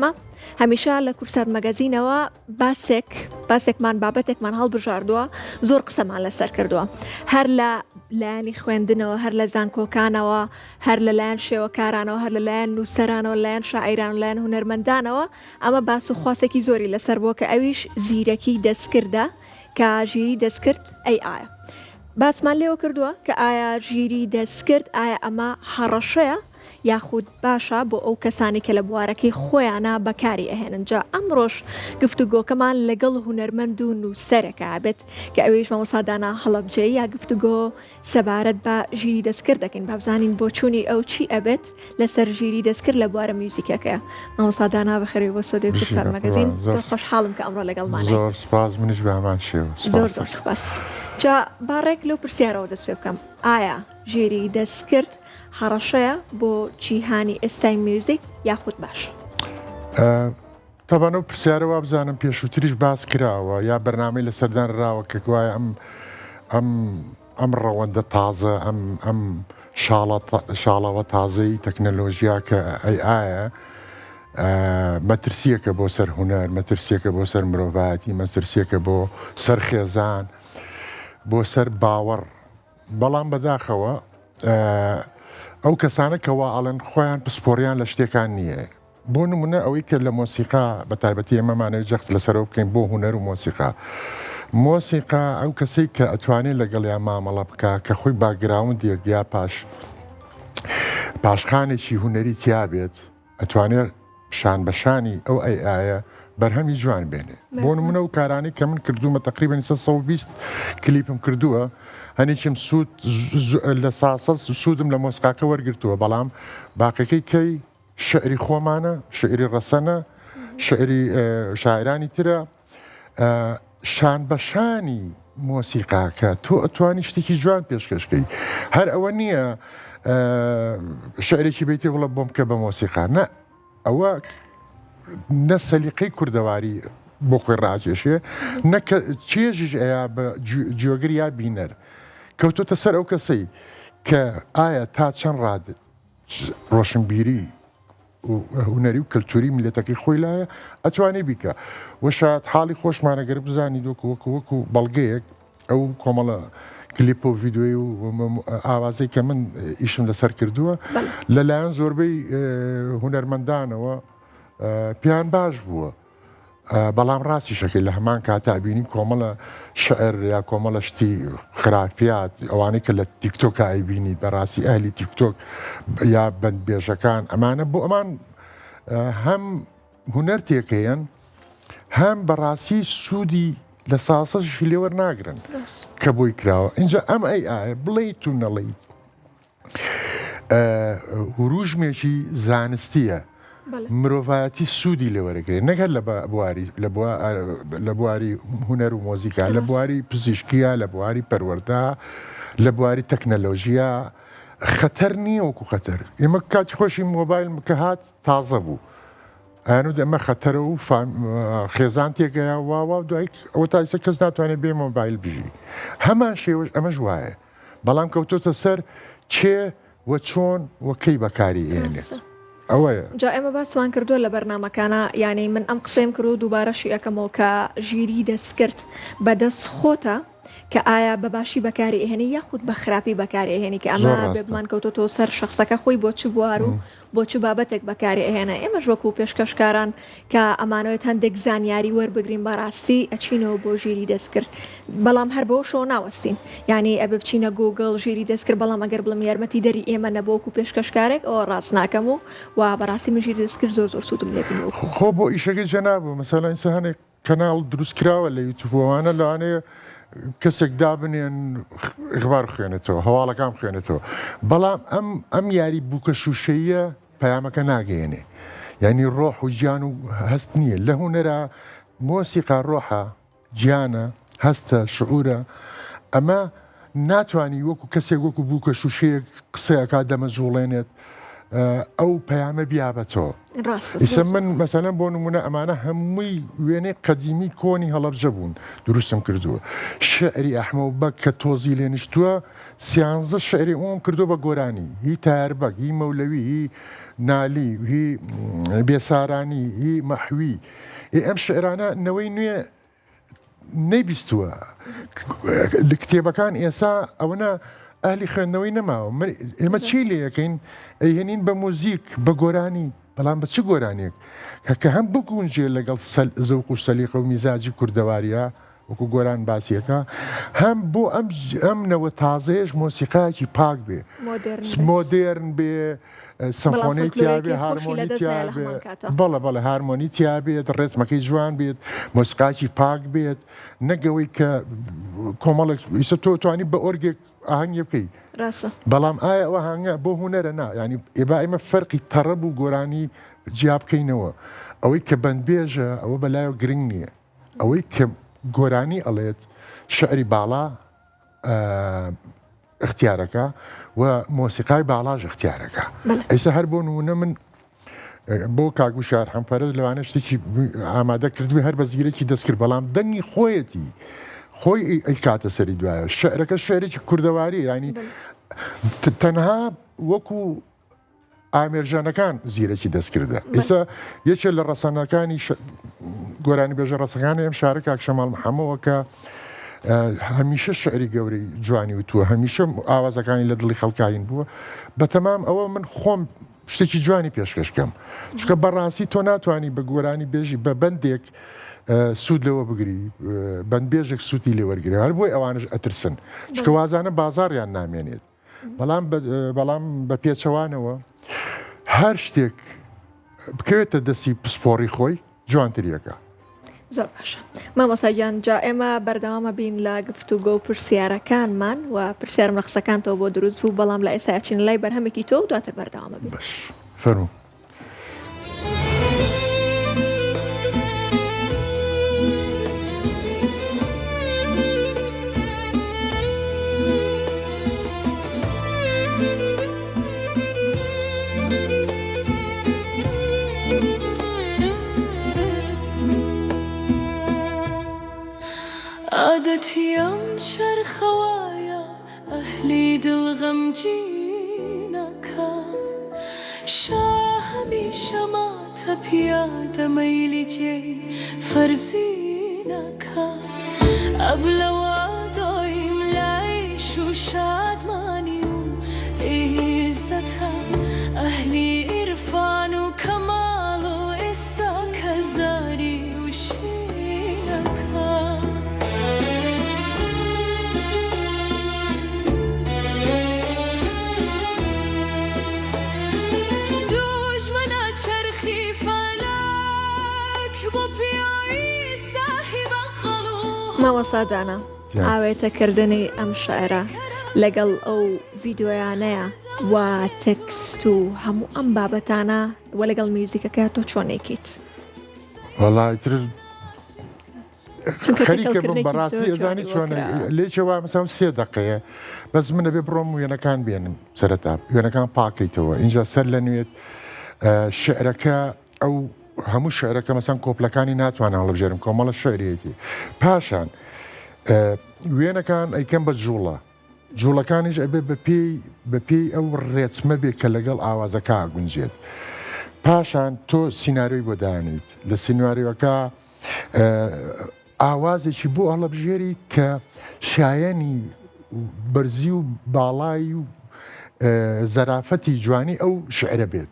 ئێمە هەمیشە لە کورسات مەگەزینەوە باسێکمان بابەتێکمان هەڵبژاردووە زۆر قسەمان لەسەر کردووە هەر لە لایەنی خوێندنەوە هەر لە زانکۆکانەوە هەر لەلایەن شێوەکارانەوە هەر لەلایەن نووسەرانەوە لایەن شاعیران و لایەن هونەرمەندانەوە ئەمە باس و خواسێکی زۆری لەسەر بووە کە ئەویش زیرەکی دەستکردە کە ژیری دەستکرد ئایا باسمان لێوە کردووە کە ئایا ژیری دەستکرد ئایا ئەمە هەڕەشەیە یاخود باشە بۆ ئەو کەسانی کە لە بوارەکەی خۆیانە بەکاری ئەهێنن جا ئەمڕۆژ گفتوگۆکەمان لەگەڵ هونەرمەند و نووسەرێکە بێت کە ئەوەیش مامۆستادانا هەڵەبجەی یا گفتوگۆ سەبارەت بە ژیری دەستکرد دەکەین با بزانین بۆ چوونی ئەو چی ئەبێت لەسەر ژیری دەستکرد لە بوارە میوزیکەکەیە مامۆستادانا بەخێرەوە بۆ سەدەی کورسات مەگەزین زۆر خۆشحاڵم کە ئەمڕۆ لەگەڵمانە زۆر سپاس منیش بە هەمان شێوە زۆر سپاس جا باڕێک لەو پرسیارەوە دەست پێ بکەم ئایا ژیری دەستکرد هەڕەشەیە بۆ جیهانی ئێستای میوزیک یاخود باش تەبانە و پرسیارەوە بزانم پێشووتریش باس کراوە یا بەرنامەی لە سەردان ڕاوە کە گوایە ئەم ڕەوەندە تازە ئەم شاڵەوە تازەی تەکنەلۆژیا کە ئایا مەترسیەکە بۆ سەر هونەر مەترسیەکە بۆ سەر مرۆڤایەتی مەترسیەکە بۆ سەر خێزان بۆ سەر باوەڕ بەڵام بەداخەوە ئەو کەسانە کەوا ئاڵەن خۆیان پسپۆریان لە شتێکان نییە بۆ نمونە ئەوەی کرد لە مۆسیقا بە تایبەتی ئێمەمانەوە جەخت لەسەرەوە بکەین بۆ هونەر و مۆسیقا ئەو کەسەی کە ئەتوانێت لەگەڵیان مامەڵە بکە کە خۆی باگراوندێک یا پاشخانێکی هونەری تیا بێت ئەتوانێت شان بەشانی ئەو ئایە بەرهەمی جوان بێنێ بۆ نمونە و کارانی کە من کردومە تقریبا 120 کلیپم کردووە هەنێکم سوود لە ساسە سوودم لە مۆسیقاکە وەرگرتووە بەڵام باقیەکەی کەی شعری خۆمانە شعری ڕەسەنە شعری شاعرانی ترە شان بەشانی مۆسیقاکە تۆ ئەتوانی شتێکی جوان پێشکەشکەی هەر ئەوە نییە شعرێکی بیتی وڵە بۆم کە بە مۆسیقا نە ئەوە نە سەلیقەی کوردەواری بۆ خۆی ڕاکێشێ نەکە چێژیش ئەیە بە جیۆگری یا بینەر کەوتۆتە سەر ئەو کەسەی کە ئایا تا چەند ڕادت ڕۆشنبیری هونەری و کللتوری میلەتەکەی خۆی لایە ئەتوانێ بیکە وە شاید حاڵی خۆشمانەگەر بزانی وەکو بەڵگەیەک ئەو کۆمەڵە کلیپ و ڤیددیۆی و ئاوازەی کە من ئیشم لەسەر کردووە لەلایەن زۆربەی هونەرمەندانەوە پیان باش بووە بەڵام ڕاستی شەکەی لە هەمان کاتابینی کۆمەڵە شعر یا کۆمەڵە شتی خراپات ئەوانەی کە لە تیکتۆک ئایبینی بەڕاستی ئەهلی تیکتۆک یا بەندبێژەکان ئەمانە بۆ ئەمان هەم هونەر تێکەیەن هەم بەڕاستی سوودی لە ساسەشی لێوە ناگرن کە بۆی کراوە اینجا ئەم ئایە بڵیت و نەڵیت هوروژمێکی زانستیە مرۆڤایەتی سوودی لێوەرەگرێت نەگەر لە بواری هونەر و مۆزیکا لە بواری پزیشکیە لە بواری پەروەردە لە بواری تەکنەلۆژیە خەتەر نییە وەکو خەتەر ئێمە کاتی خۆشی مۆبایل کە هات تازە بوو ئەنوود ئەمە خەتەرە و خێزان تێگەیا واوە دوای ئەوە تایسە کەس ناتوانێت بێ مۆبایل بژی هەمان شێوەش ئەمەش وایە بەڵام کەوتۆتە سەر چێ وە چۆن وەکەی بەکاری ئێنێت ئەوەیە جا ئێمە باسوان کردووە لە بەرنمەکانە یعنی من ئەم قسەیم کرد و دووبارەشی ئەەکەمەوە کە ژیری دەستکرد بەدەست خۆتە کە ئایا بەباشی بەکاری ئێهێنی یاخود بە خراپی بەکاری ئێهێنی کە ئەمە بێبمان کەوتۆ سەر شخصەکە خۆی بۆ چ بوار و بۆ چ بابەتێک بەکاری ئێهێنە ئێمە ژۆک و پێشکەشکاران کە ئەمانەوێت هەندێک زانیاری وەربگرین بەڕاستی ئەچینەوە بۆ ژیری دەستکرد بەڵام هەر بۆ شۆ ناوەستین یعنی ئەبێ بچینە گوگل ژیری دەستکرد بەڵام ئەگەر بڵم یارمەتی دەری ئێمە نەبووکو پێشکەشکارێک ئەوە ڕاست ناکەم و بەڕاستی من ژیری دەستکرد زۆر سوودم لێبینەوە خۆ بۆ ئیشەکەی جەنابوو مەسەڵەن ئینسا هەنێک کەناڵ دروست کراوە لە یوتیوبەوانە لەوانەیە کەسێک دابنێن ئیخبار خوێنێتەوە هەواڵەکان خوێنێتەوە بەڵام ئەم یاری بووکە شوشەیە پەیامەکە ناگەیەنێ یعنی ڕۆح و گیان و هەست نییە لە هونەرە مۆسیقا ڕۆحە گیانە هەستە شعورە ئەمە ناتوانی وەکو کەسێک وەکو بووکە شوشەیەک قسەیەکا دەمەزوڵێنێت ئەو پەیامە بیابەتەوە ئیسە من مەسەلەن بۆ نمونە ئەمانە هەمووی وێنەی قەدیمی کۆنی هەڵەبجە بوون دروستم کردووە شعری ئەحمەوبەک کە تۆزی لێنیشتووە 13 شعری ئەوم کردو بە گۆرانی هی تاربەک هی مەولەوی هی نالی هی بێسارانی هی مەحوی ئەم شعرانە نەوەی نوێ نەیبیستووە کتێبەکان ئێسا ئەوەنە ئالی خوێندنەوەی نەماوە ئێمە چی لێ یەکەین ئەیهێنین بە موزیک بە گۆرانی بەڵام بە چ گۆرانێک کە هەم بگونجێ لەگەڵ زەوق و سەلیقە و میزاجی کوردەواریە وەکو گۆران باسیەکە هەم بۆ ئەم نەوە تازەیەش مۆسیقایەکی پاک بێ مۆدێرن بێ سەمفۆنی تیابێ هارمۆنی تیابێ بەڵە هارمۆنی تیابێت ڕێزمەکەی جوان بێت مۆسیقاکی پاک بێت نەگەوەی کە کۆمەڵێک ئیسە تۆ توانی بە ئۆرگێک ئاهەنگی بکەی بەڵام ئایا ئەوە هەنگە بۆ هونەرە نا ینی ئێبا ئێمە فەرقی تەڕەب و گۆرانی جیا بکەینەوە ئەوەی کە بەندبێژە ئەوە بەلایەوە گرنگ نییە ئەوەی کە گۆرانی ئەڵێت شعری باڵا اختیارەکە و مۆسیقای باڵاژ اختیارەکە ئەیسا هەر بۆ نمونە من بۆ کاگوشار حەمپەرز لەوانە شتێکی ئامادە کردوی هەر بە زیرەکی دەست کرد بەڵام دەنگی خۆیەتی خۆی ئەی کاتە سەری دوایە شعرەکە شعرێکی کوردەواری ینی تەنها وەکو ئامێرجانەکان زیرەکی دەستکردە ئێستا یەکێ لە ڕەسەنەکانی گۆرانی بێژە ڕەسەکانی ئەم شارە کاک شەماڵ محەمەوە کە هەمیشە شعری گەورەی جوانی وتووە هەمیشە ئاوازەکانی لە دڵی خەڵکاین بووە بەتەمام ئەوە من خۆم شتێکی جوانی پێشکەشکەم چکە بەڕاستی تۆ ناتوانانی بە گۆرانی بێژی بە بەندێک سوود لەوە بگری بەندبێژێک سووتی لێ وەرگری هەر بۆی ئەوانش ئەترسن چکە وازانە بازاڕیان نامێنێت بەڵام بە پێچەوانەوە هەر شتێک بکەوێتە دەستی پسپۆڕی خۆی جوانتریەکە زۆر باشە مامۆستاگیان جا ئێمە بەردەوامە بین لە گفتوگۆ و پرسیارەکانمان و پرسیارم لە قسەکانتەوە بۆ دروست بوو بەڵام لە ئێساچین لای بەرهەمێکی تۆ و دواتر بەردەوامە بین باش فەرموو عادەتیم چرخەوایە ئەهلی دڵغەمگینەکە هەمیشە ماتە پیادە مەیلی جێی فەرزینەکە ئەبلەوە دۆیم لایش و شادمانی و عیزەتە ئەهلی ئیرفان و کەماڵ و ئێستا کە زاری و شینەکە مامۆستاجانە ئاوێتەکردنی ئەم شعرە لەگەڵ ئەو ڤیددیۆیانەیە و تێکست و هەموو ئەم بابەتانە و لەگەڵ میوزیکەکە تۆ چۆنێکیت وەڵایتر خەریکە بم بەڕاستی ئەزانی چۆنە لێکەوە مەسەڵەن 3 دقەیە بەس منە بێ بڕۆم وێنەکان بێنم سەرەتا وێنەکان پاکەیتەوە اینجا سەر لە نوێت شعرەکە ئەو هەموو شعرەکە مەسەن کۆپلەکانی ناتوانە هەڵبژێرم کۆمەڵە شعرێتی پاشان وێنەکان ئەیکەم بە جوڵە جوڵەکانیش ئەبێ بە پێی ئەو ڕێچمە بێت کە لەگەڵ ئاوازەکە گونجێت پاشان تۆ سیناریۆی بۆ دانیت لە سینواریۆکە ئاوازێکی بۆ هەڵبژێری کە شایەنی بەرزی و باڵایی و زەرافەتی جوانی ئەو شعرە بێت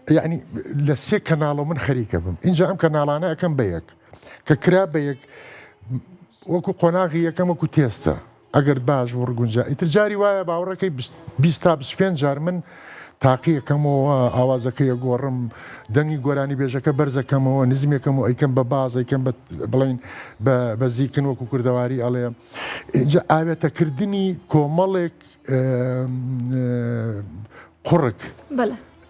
یعنی لە 3 کەناڵە من خەریکە بم اینجا ئەم کەناڵانە ئەەکەم بە یەک کە کرا بە یەک وەکو قۆناغی یەکەم وەکو تێستە ئەگەر باش وڕگونجا ئیتر جاری وایە باوەڕەکەی 20 تا 25 جار من تاقی یەکەمەوە ئاوازەکەی گۆڕم دەنگی گۆرانی بێژەکە بەرزەکەمەوە نزمێکەمەوە ئەیکەم بە باز ئەیکەم بڵین بە زیکن وەکو کوردەواری ئەڵێ اینجا ئاوێتەکردنی کۆمەڵێک قوڕک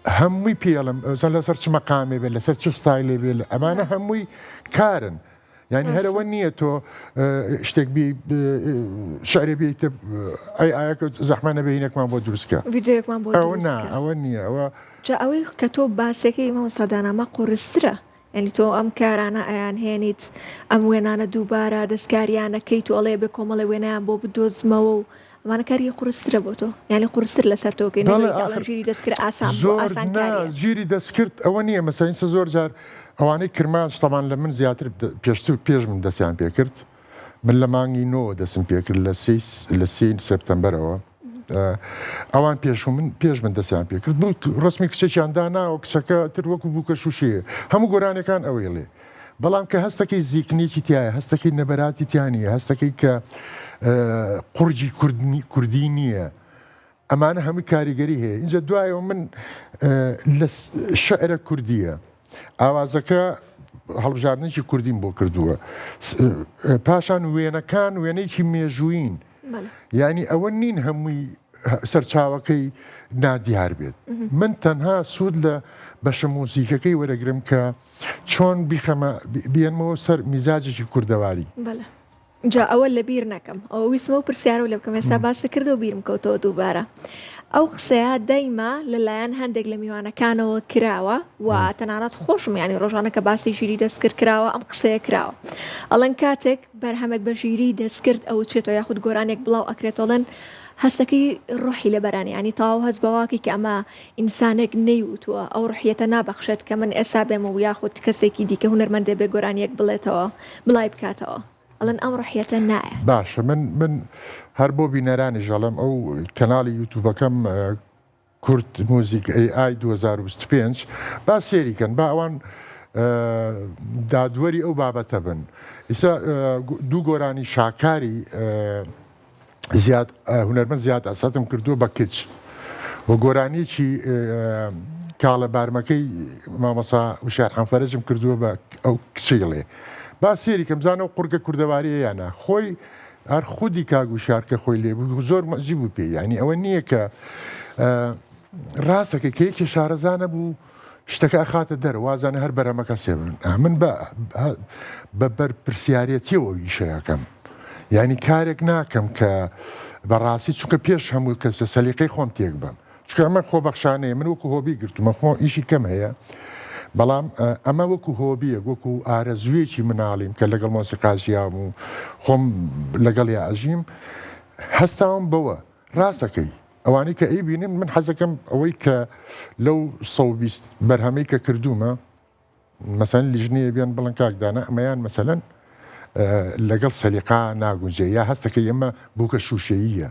هەمووی پێڵم لەسەر چ مەقامێ بێت لەسەر چ ستایلێ بێت ئەمانە هەمووی کارن یعنی هەرەوە نییە تۆ شتێک شعرێ بێتە ئایکە زەحمە نەبێنێکمان بۆ دروستکە ڤیددیۆیەکمان بۆ ئەوە نییە ئەوە ئەوەی کە تۆ باسەکەی مامۆستادانامە قورسرە یعنی تۆ ئەم کارانە ئەیان هێنیت ئەم وێنانە دووبارە دەستکاریانەکەی تو ئەڵێ بێ کۆمەڵی وێنیان بۆ بدۆزمەوە و ئەمانە کاری قورسرە بۆ تۆ یعنی قورسر لەسەر تۆکەی ژیری دەستکرد ئاسان زۆر ژیری دەستکرد ئەوە نییە مەسەینسە زۆر جار ئەوانەی کرمانش تەمان لە من زیاتر پێش من دەستیان پێکرد من لە مانگی 9 دەستم پێکرد لە 3 سپتەمبەرەوە ئەوان پێش من دەستیان پێکرد بوو ڕسمی کچێکیان داناوە کچەکە تر وەکو بووکە شوشەیە هەموو گۆرانەکان ئەوەی لێ بەڵام کە هەستەکەی زیکنێکی تایە هەستەکەی نەبەراتی تیانە هەستەکەی کە قورجی کوردی نییە ئەمانە هەمووی کاریگەری هەیە اینجا دوایەوە من لە شەعرە کوردیە ئاوازەکە هەڵبژاردنێکی کوردیم بۆ کردووە پاشان وێنەکان وێنەیەکی مێژووین ینی ئەوە نین هەمووی سەرچاوەکەی نادیار بێت من تەنها سوود لە بەشە مۆسیقەکەی وەرەگرم کە چۆن بێنمەوە سەر میزاجێکی کوردەواری جا ئەوە لە بیر نەکەم ئەوە ویسمە و پرسیارە و لە بکەم ێستا باس کردەوە بیرم کەوتەوە دووبارە ئەو قسەیە دەیما لەلایەن هەندێک لە میوانەکانەوە کراوە و تەنانەت خۆشم ینی ڕۆژانە کە باسی ژیری دەستکرد کراوە ئەم قسەیە کراوە ئەڵەن کاتێک بەرهەمێک بە ژیری دەستکرد ئەو چێتەوە یاخود گۆرانێک بڵاو ئەکرێتەڵەن هەستەکەی ڕۆحی لە بەرانی ینی تاو هەست بەواکی کە ئەمە ئینسانێک نەیوتووە ئەو ڕحیەتە نابەخشێت کە من ئێستا بێمە و یاخود کەسێکی دیکە هونەرمەندێ بێ گۆرانیەک بڵێتەوە بڵای بکاتەوە ئەڵەن ئەم ڕحیەتە نایە باشە من هەر بۆ بینەرانی ژەڵم ئەو کەناڵی یوتوبەکەم کورد موزیک AI 2025 با سێریکەن با ئەوان دادوەری ئەو بابەتە بن ئیسا دوو گۆرانی شاکاری هونەرمەند زیاد ئەساتم کردووە بە کچ و گۆرانیکی کاڵە بارمەکەی مامەسا وشار حەنفەرەجم کردووە بە ئەو کچیڵێ با سێریکەم زانە و قورگە کوردەواریە یانە خۆی هەر خودی کاگوشار کە خۆی لێبوو زۆر مەجی بوو پێ ینی ئەوە نییە کە ڕاستەکە کەیەکی شارەزانە بوو شتەکە ئەخاتە دەر وازانە هەر بەرەمەکە سێبن من بە بەرپرسیارەتیەوە ویشەیەکەم ینی کارێک ناکەم کە بەڕاستی چونکە پێش هەموو کەسە سەلیقەی خۆم تێک بم چکە ئەمە خۆبەخشانەیە من وەکو هۆبی گرتومە خۆ ئیشی کەم هەیە بەڵام ئەمە وەکو هۆبیە وەکو ئارەزوویەکی مناڵیم کە لەگەڵ مۆسیقاژیام و خۆم لەگەڵ یاژیم هەستاوم بەوە ڕاستەکەی ئەوانەی کە ئەی بینم من حەزەکەم ئەوەی کە لەو 120 بەرهەمەی کە کردومە مەسەن لیژنەیە بیان بڵن کاکدانە ئەمەیان مەسەلەن لەگەڵ سەلیقا ناگونجێ یا هەستەکە ئێمە بووکە شوشەییە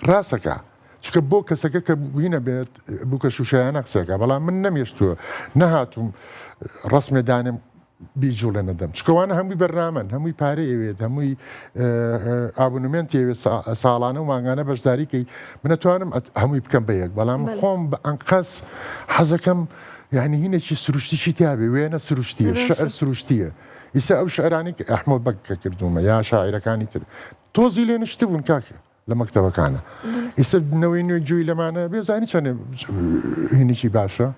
ڕاستەکە چکە بۆ کەسەکە کە بووینە بێت بووکە شوشەیانە قسەکە بەڵام من نەمێشتووە نەهاتوم ڕسمێدانم بیجوڵە نەدەم چکەوانە هەمووی بەرنامەن هەمووی پارە ئەوێت هەمووی ئابونومنت ئەوێت ساڵانە و ماگانە بەشداریکەی منەتوانم هەمووی بکەم بە یەک بەڵام خۆم بە ئەنقەس حەزەکەم یعنی هینێکی سروشتیشی تیاابێ وێنە سروشتیە شعر سروشتیە ئیسا ئەو شعرانی کە ئەحمە بەکە کردومە یا شاعیرەکانی تر تۆزی لێ نشتی بوون کاکە لە مەکتەبەکانە ئیسا بنەوەی نوێ جووی لەمانە بێزانی چەنێ هینێکی باشە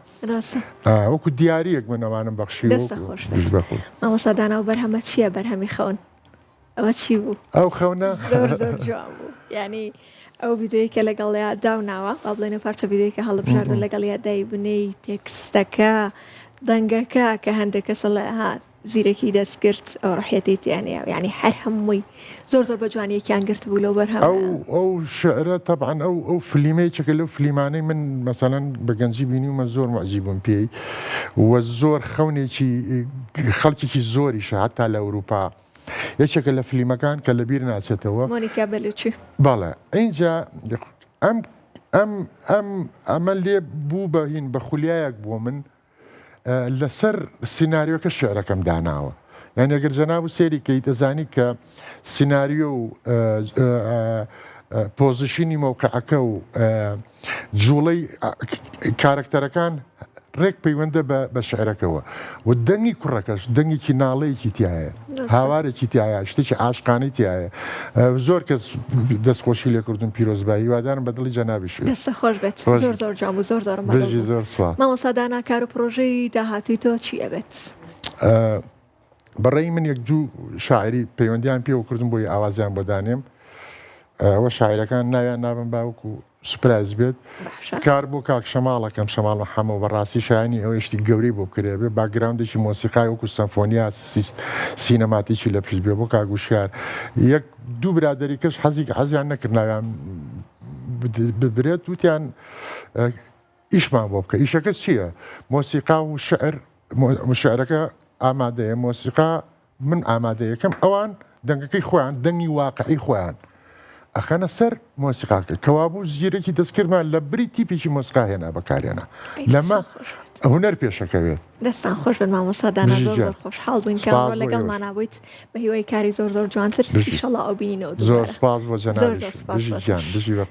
وەکو دیارەک منەوانم بەخشی مامۆستادانا و بەرهەمە چییە بەرهەمی خەون ئەوە چی بوو ئەو خەونە زۆر جوان بوو ینی ئەو ڤیددیۆیکە لەگەڵیا داوناوە با بڵێنە پارچە ڤیددیۆیکە هەڵبژاردن لەگەڵیا دای بنەی تێکستەکە دەنگەکە کە هەندێک کەسە لە هات زیرەکی دەستکرد ئەو ڕحەتی تیانەیە ینی هەر هەمووی زۆر زۆر بە جوانیەکیان گرت بوو لەو بەرهەم ئەو شعرە طبعاً ئەو فلیمەی چکە لەو فلیمانەی من مەسەلەن بە گەنجی بینیومە زۆر معجیبووم پێی وە زۆر خەونێکی خەڵکێکی زۆریشە هەتا لە ئەوروپا یەکێکە لە فلیمەکان کە لە بیر ناچێتەوە مۆنیکا بەلوچی بەڵێ اینجا ئەمە لێ بوو بە هین بە خولیایەک بۆ من لەسەر سیناریۆکە شعرەکەم داناوە یعنی ئەگەر جەناب و سێری کەی دەزانی کە سیناریۆ و پۆزیشنی مەوقعەکە و جوڵەی کارکتەرەکان ڕێک پەیوەندە بە شعرەکەەوە و دەنگی کوڕەکەش دەنگێکی ناڵەیەکی تایە هاوارێکی تایە شتێکی عاشقانەی تایە زۆر کەس دەستخۆشی لێ کردون پیرۆزبایی وادارم بە دڵی جەنابیش دەستە خۆش بێت زۆر زۆر جوان و زۆر بەژی زۆر سوات مامۆستادانا کار و پرۆژەی داهاتووی تۆ چی ئەبێت؟ بەڕێی من یەکجوو شاعری پەیوەندیان پێوە کردم بۆی ئاوازیان بۆ دانێم ئەوە شاعیرەکان ناویان نابم باوەکو سوپرایز بێت کار بۆ کاک شەماڵەکەم شەماڵ محەممە و بەڕاستی شایانی ئەوەشتی گەورەی بۆ بکرێ بێ باگراوندێکی مۆسیقای وەکو سەمفۆنیا سینەماتیکی لە پشت بێ بۆ کاگوشیار یەک دوو برادری کەش حەزیان نەکردناویان ببرێت وتیان ئیشمان بۆ بکە ئیشەکە چییە؟ مۆسیقا و شعر شعرەکە ئامادەیە مۆسیقا من ئامادەیەکەم ئەوان دەنگەکەی خۆیان دەنگی واقعی خۆیان ئەخەنە سەر مۆسیقاکە کەوابوو زیرەکی دەستکردمان لە بری تیپێکی مۆسیقا هێنا بەکارێنە لەمە هوەر پێشەکەوێت دەستان خۆش بن مامۆستادانا زۆر خۆشحاڵ بووین کە لەگەڵمانەبوویت بە هیوای کاری زۆر جوانتر ئینشەڵڵا ئەو بینینەوە زۆر سپاس بۆ جەنابی گیان بژی بە